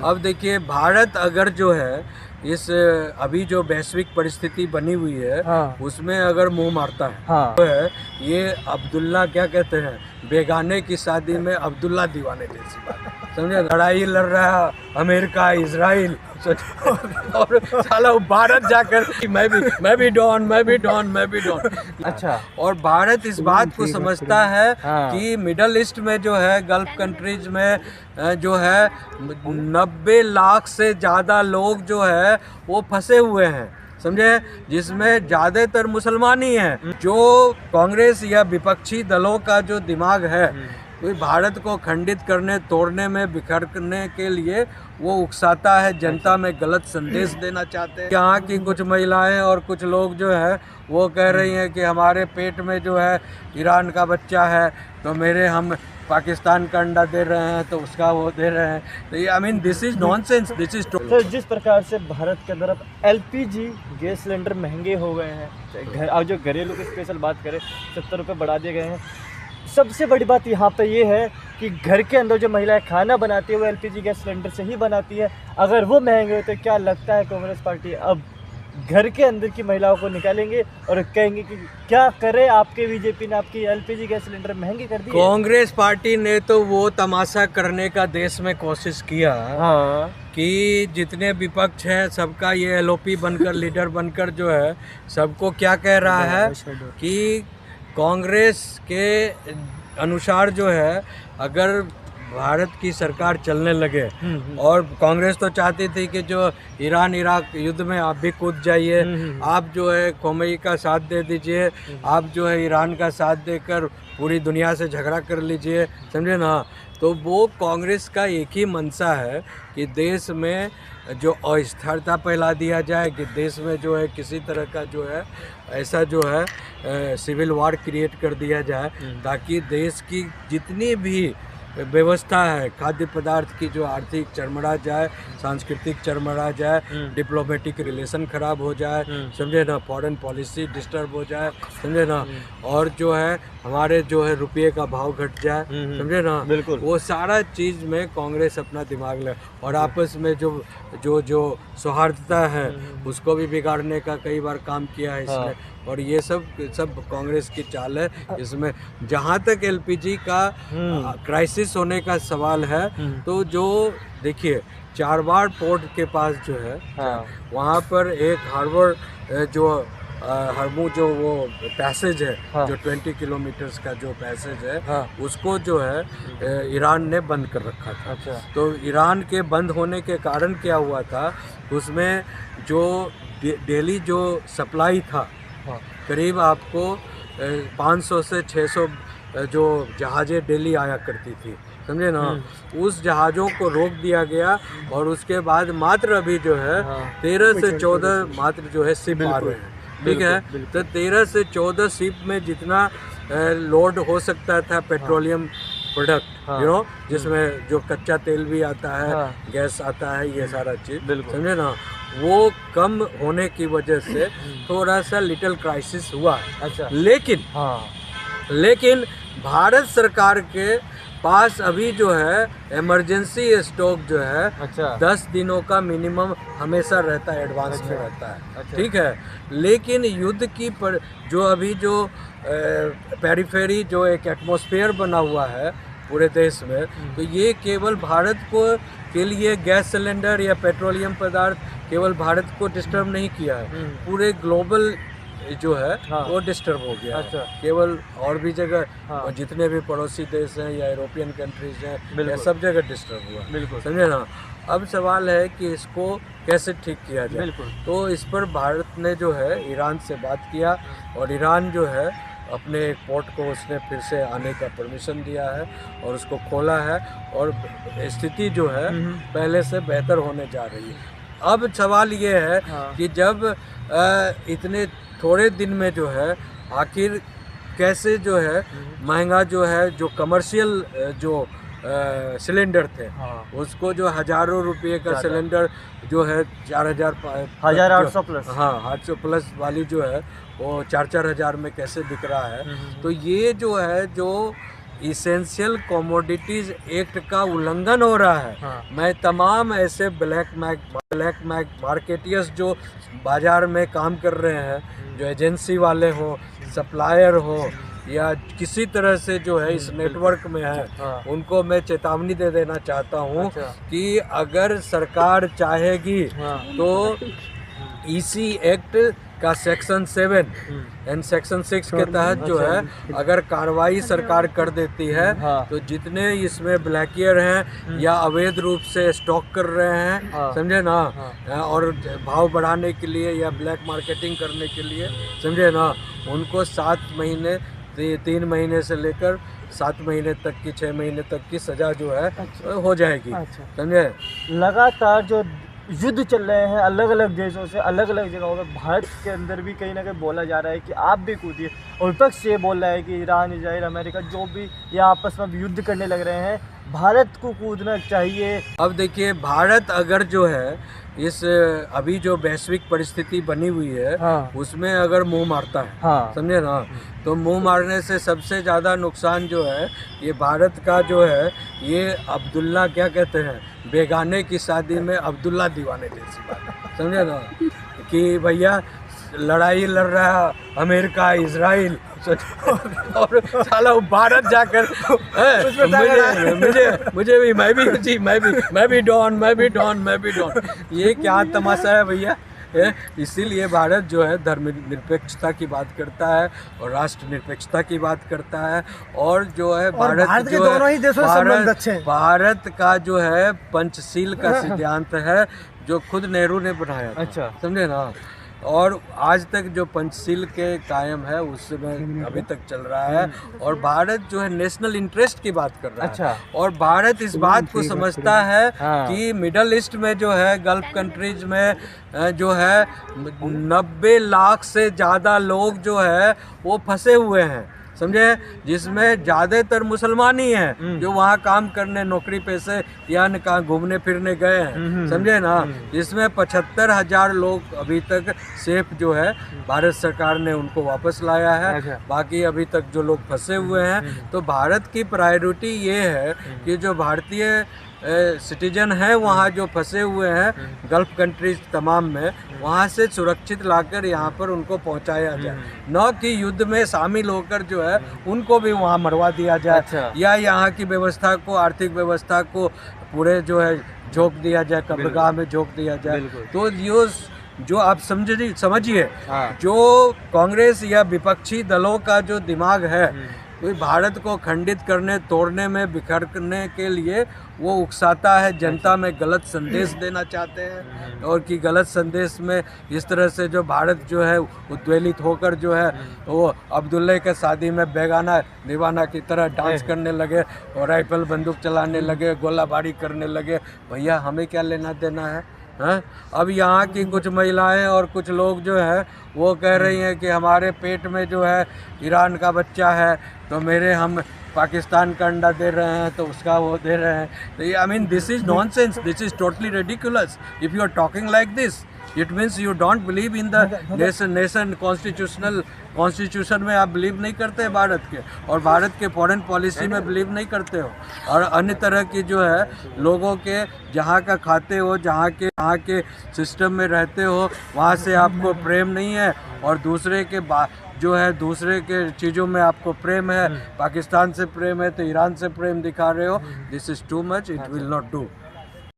अब देखिए, भारत अगर जो है इस अभी जो वैश्विक परिस्थिति बनी हुई है, हाँ। उसमें अगर मुंह मारता है, हाँ। तो है ये अब्दुल्ला, क्या कहते हैं, बेगाने की शादी में अब्दुल्ला दीवाने जैसी बात, समझे। लड़ाई लड़ रहा है अमेरिका इजराइल, और साला वो भारत जाकर मैं भी डॉन, मैं भी डॉन, मैं भी डॉन। अच्छा। और भारत इस बात को समझता है हाँ। कि मिडल ईस्ट में जो है, गल्फ कंट्रीज में जो है 90 लाख से ज़्यादा लोग जो है वो फंसे हुए हैं, समझे, जिसमें ज़्यादातर मुसलमान ही हैं। जो कांग्रेस या विपक्षी दलों का जो दिमाग है, कोई भारत को खंडित करने, तोड़ने में, बिखरने के लिए वो उकसाता है, जनता में गलत संदेश देना चाहते हैं। यहाँ की कुछ महिलाएं और कुछ लोग जो है वो कह रही हैं कि हमारे पेट में जो है ईरान का बच्चा है, तो हम पाकिस्तान का अंडा दे रहे हैं, तो उसका वो दे रहे हैं। तो ये, I mean, this is nonsense, this is तो जिस प्रकार से भारत के अंदर अब एलपीजी गैस सिलेंडर महंगे हो गए हैं, अब जो घरेलू की स्पेशल बात करें 70 रुपये बढ़ा दिए गए हैं। सबसे बड़ी बात यहाँ पे ये है कि घर के अंदर जो महिलाएं खाना बनाती है वो एलपीजी गैस सिलेंडर से ही बनाती है। अगर वो महंगे होते, क्या लगता है कांग्रेस पार्टी अब घर के अंदर की महिलाओं को निकालेंगे और कहेंगे कि क्या करे आपके बीजेपी ने आपकी एलपीजी गैस सिलेंडर महंगे कर दिए? कांग्रेस पार्टी ने तो वो तमाशा करने का देश में कोशिश किया, हाँ, कि जितने विपक्ष हैं सबका ये एलओपी बनकर, लीडर बनकर जो है सबको क्या कह रहा है कि कांग्रेस के अनुसार जो है अगर भारत की सरकार चलने लगे, और कांग्रेस तो चाहती थी कि जो ईरान इराक युद्ध में आप भी कूद जाइए, आप जो है खोमेनी का साथ दे दीजिए, आप जो है ईरान का साथ देकर पूरी दुनिया से झगड़ा कर लीजिए, समझे ना। तो वो कांग्रेस का एक ही मंशा है कि देश में जो अस्थिरता फैला दिया जाए, कि देश में जो है किसी तरह का जो है ऐसा जो है सिविल वार क्रिएट कर दिया जाए, ताकि देश की जितनी भी व्यवस्था है, खाद्य पदार्थ की, जो आर्थिक चरमरा जाए, सांस्कृतिक चरमरा जाए, डिप्लोमेटिक रिलेशन खराब हो जाए, समझे ना, फॉरेन पॉलिसी डिस्टर्ब हो जाए, समझे ना, और जो है हमारे जो है रुपये का भाव घट जाए, समझे ना। बिल्कुल। वो सारा चीज़ में कांग्रेस अपना दिमाग ले, और आपस में जो जो जो सौहार्दता है उसको भी बिगाड़ने का कई बार काम किया है इसने। और ये सब कांग्रेस की चाल है इसमें। जहाँ तक एलपीजी का क्राइसिस होने का सवाल है, तो जो देखिए, चारबाग पोर्ट के पास जो है, वहाँ पर एक हार्बर जो हरमू जो वो पैसेज है, जो 20 किलोमीटर्स का जो पैसेज है, उसको जो है ईरान ने बंद कर रखा था। अच्छा। तो ईरान के बंद होने के कारण क्या हुआ था, उसमें जो डेली जो सप्लाई था, करीब आपको 500 से 600 जो जहाज़ें डेली आया करती थी, समझे ना, उस जहाज़ों को रोक दिया गया, और उसके बाद मात्र अभी जो है 13 से 14 मात्र जो है शिप आ रहे हैं, ठीक है। तो 13 से 14 शिप में जितना लोड हो सकता था पेट्रोलियम प्रोडक्ट, यू नो, जिसमें जो कच्चा तेल भी आता है, गैस आता है, ये सारा चीज़, समझे ना, वो कम होने की वजह से थोड़ा सा लिटिल क्राइसिस हुआ है। अच्छा। लेकिन भारत सरकार के पास अभी जो है इमरजेंसी स्टॉक जो है, अच्छा, 10 दिनों का मिनिमम हमेशा रहता है, एडवांस में रहता है। अच्छा। ठीक है। लेकिन युद्ध की जो अभी जो पेरिफेरी जो एक एटमॉस्फेयर बना हुआ है पूरे देश में, तो ये केवल भारत को के लिए गैस सिलेंडर या पेट्रोलियम पदार्थ केवल भारत को डिस्टर्ब नहीं किया है, पूरे ग्लोबल जो है वो डिस्टर्ब हो गया। अच्छा। केवल और भी जगह और जितने भी पड़ोसी देश हैं या यूरोपियन कंट्रीज हैं, ये सब जगह डिस्टर्ब हुआ। बिल्कुल, समझे ना। अब सवाल है कि इसको कैसे ठीक किया जाए। बिल्कुल। तो इस पर भारत ने जो है ईरान से बात किया, और ईरान जो है अपने एक पोर्ट को उसने फिर से आने का परमिशन दिया है और उसको खोला है, और स्थिति जो है पहले से बेहतर होने जा रही है। अब सवाल ये है कि जब इतने थोड़े दिन में जो है आखिर कैसे जो है महंगा जो है, जो कमर्शियल जो सिलेंडर थे, उसको जो हज़ारों रुपये का सिलेंडर जो है 4,800 प्लस, 800 प्लस वाली जो है वो 4,000 में कैसे बिक रहा है। तो ये जो है जो इसेंशियल कमोडिटीज एक्ट का उल्लंघन हो रहा है। हाँ। मैं तमाम ऐसे ब्लैक मार्केटियर्स जो बाजार में काम कर रहे हैं, जो एजेंसी वाले हो, सप्लायर हो या किसी तरह से जो है इस नेटवर्क में है, हाँ। उनको मैं चेतावनी दे देना चाहता हूँ अच्छा। कि अगर सरकार चाहेगी हाँ। तो ईसी एक्ट का सेक्शन 7 एंड सेक्शन 6 के तहत जो है अगर कार्रवाई सरकार कर देती है, हाँ। तो जितने इसमें ब्लैकियर हैं या अवैध रूप से स्टॉक कर रहे हैं, हाँ। समझे ना, हाँ। और भाव बढ़ाने के लिए या ब्लैक मार्केटिंग करने के लिए, समझे ना, उनको 7 महीने 3 महीने से लेकर 7 महीने तक की 6 महीने तक की सजा जो है हो जाएगी। अच्छा। समझे। लगातार जो युद्ध चल रहे हैं अलग अलग देशों से, अलग अलग जगहों पे, भारत के अंदर भी कहीं ना कहीं बोला जा रहा है कि आप भी कूदिए, और विपक्ष ये बोल रहा है कि ईरान, इजराइल, अमेरिका जो भी ये आपस में युद्ध करने लग रहे हैं, भारत को कूदना चाहिए। अब देखिए, भारत अगर जो है इस अभी जो वैश्विक परिस्थिति बनी हुई है, हाँ। उसमें अगर मुंह मारता है, हाँ। समझे ना, तो मुंह मारने से सबसे ज़्यादा नुकसान जो है ये भारत का जो है, ये अब्दुल्ला क्या कहते हैं, बेगाने की शादी में अब्दुल्ला दीवाने जैसी बात, समझे ना, कि भैया लड़ाई लड़ रहा है अमेरिका, इजराइल, और साला वो भारत जाकर मुझे भी मैं भी डॉन। ये क्या तमाशा है भैया। इसीलिए भारत जो है धर्मनिरपेक्षता की बात करता है और राष्ट्र निरपेक्षता की बात करता है, और जो है भारत जो है भारत का जो है पंचशील का सिद्धांत है जो खुद नेहरू ने बनाया था। अच्छा। समझे ना, और आज तक जो पंचशील के कायम है उसमें अभी तक चल रहा है, और भारत जो है नेशनल इंटरेस्ट की बात कर रहा है। अच्छा। और भारत इस बात को समझता है हाँ। कि मिडल ईस्ट में जो है, गल्फ कंट्रीज में जो है 90 लाख से ज़्यादा लोग जो है वो फंसे हुए हैं, समझे, जिसमें ज़्यादातर मुसलमान ही हैं जो वहाँ काम करने, नौकरी पैसे या कहाँ घूमने फिरने गए हैं, समझे ना, जिसमें 75,000 लोग अभी तक सेफ जो है भारत सरकार ने उनको वापस लाया है। अच्छा। बाकी अभी तक जो लोग फंसे हुए हैं, तो भारत की प्रायोरिटी ये है कि जो भारतीय सिटीजन हैं वहाँ जो फंसे हुए हैं गल्फ कंट्रीज तमाम में, वहाँ से सुरक्षित लाकर यहाँ पर उनको पहुँचाया जाए, न कि युद्ध में शामिल होकर जो है उनको भी वहाँ मरवा दिया जाए। अच्छा। या यहाँ की व्यवस्था को, आर्थिक व्यवस्था को पूरे जो है झोंक दिया जाए, कब्रगाह में झोंक दिया जाए। तो ये जो आप समझिए, हाँ। जो कांग्रेस या विपक्षी दलों का जो दिमाग है, कोई भारत को खंडित करने, तोड़ने में, बिखरने के लिए वो उकसाता है, जनता में गलत संदेश देना चाहते हैं, और कि गलत संदेश में इस तरह से जो भारत जो है उद्वेलित होकर जो है वो अब्दुल्ला के शादी में बेगाना दीवाना की तरह डांस करने लगे और राइफल बंदूक चलाने लगे, गोलाबारी करने लगे। भैया हमें क्या लेना देना है, हैं? अब यहाँ की कुछ महिलाएं और कुछ लोग जो है वो कह रही हैं कि हमारे पेट में जो है ईरान का बच्चा है, तो हम पाकिस्तान का अंडा दे रहे हैं, तो उसका वो दे रहे हैं। तो ये I mean this is nonsense, this is totally ridiculous. If you are talking like this, it means you don't believe in the nation constitution में आप बिलीव नहीं करते भारत के, और भारत के फॉरेन पॉलिसी में बिलीव नहीं करते हो, और अन्य तरह की जो है लोगों के जहाँ का खाते हो, जहाँ के सिस्टम में रहते हो, वहाँ से आपको प्रेम नहीं है, और दूसरे के चीज़ों में आपको प्रेम है। पाकिस्तान से प्रेम है तो ईरान से प्रेम दिखा रहे हो। This is too much, it will not do.